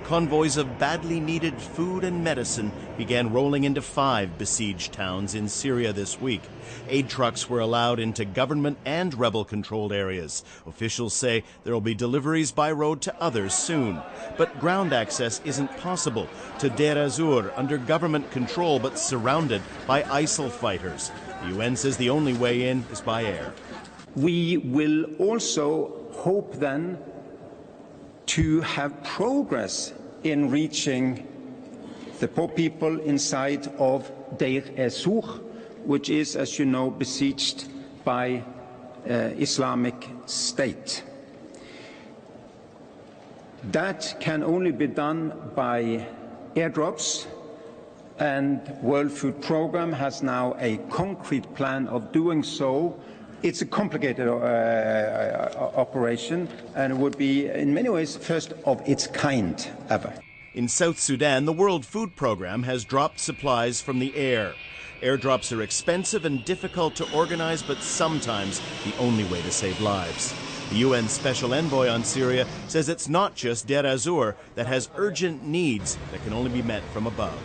convoys of badly needed food and medicine began rolling into 5 besieged towns in Syria this week. Aid trucks were allowed into government and rebel-controlled areas. Officials say there will be deliveries by road to others soon. But ground access isn't possible to Deir ez-Zor, under government control but surrounded by ISIL fighters. The UN says the only way in is by air. We will also hope then to have progress in reaching the poor people inside of Deir ez-Zor, which is, as you know, besieged by Islamic State. That can only be done by airdrops, and World Food Programme has now a concrete plan of doing so. It's a complicated operation, and it would be, in many ways, first of its kind ever. In South Sudan, the World Food Programme has dropped supplies from the air. Airdrops are expensive and difficult to organize, but sometimes the only way to save lives. The UN Special Envoy on Syria says it's not just Deir ez-Zor that has urgent needs that can only be met from above.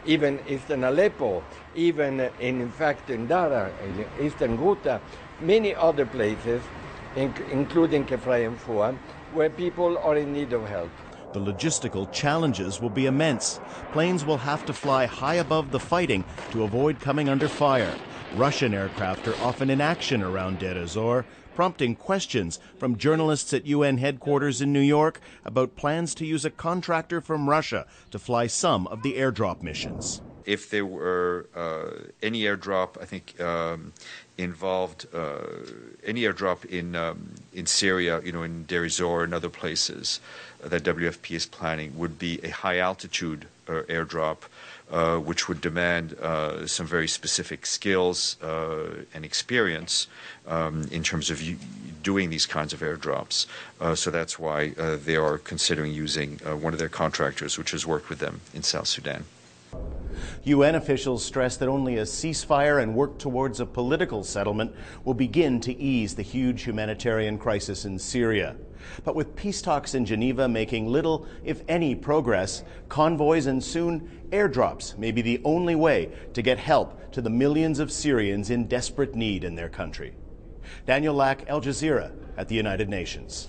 Even eastern Aleppo, even in fact in Dara, in eastern Ghouta, many other places, including Kefra and Foua, where people are in need of help. The logistical challenges will be immense. Planes will have to fly high above the fighting to avoid coming under fire. Russian aircraft are often in action around Deir ez-Zor, prompting questions from journalists at UN headquarters in New York about plans to use a contractor from Russia to fly some of the airdrop missions. If there were any airdrop, I think involved any airdrop in Syria, in Deir ez-Zor and other places that WFP is planning, would be a high altitude airdrop, which would demand some very specific skills and experience in terms of doing these kinds of airdrops. So that's why they are considering using one of their contractors, which has worked with them in South Sudan. UN officials stress that only a ceasefire and work towards a political settlement will begin to ease the huge humanitarian crisis in Syria. But with peace talks in Geneva making little, if any, progress, convoys and soon airdrops may be the only way to get help to the millions of Syrians in desperate need in their country. Daniel Lack, Al Jazeera at the United Nations.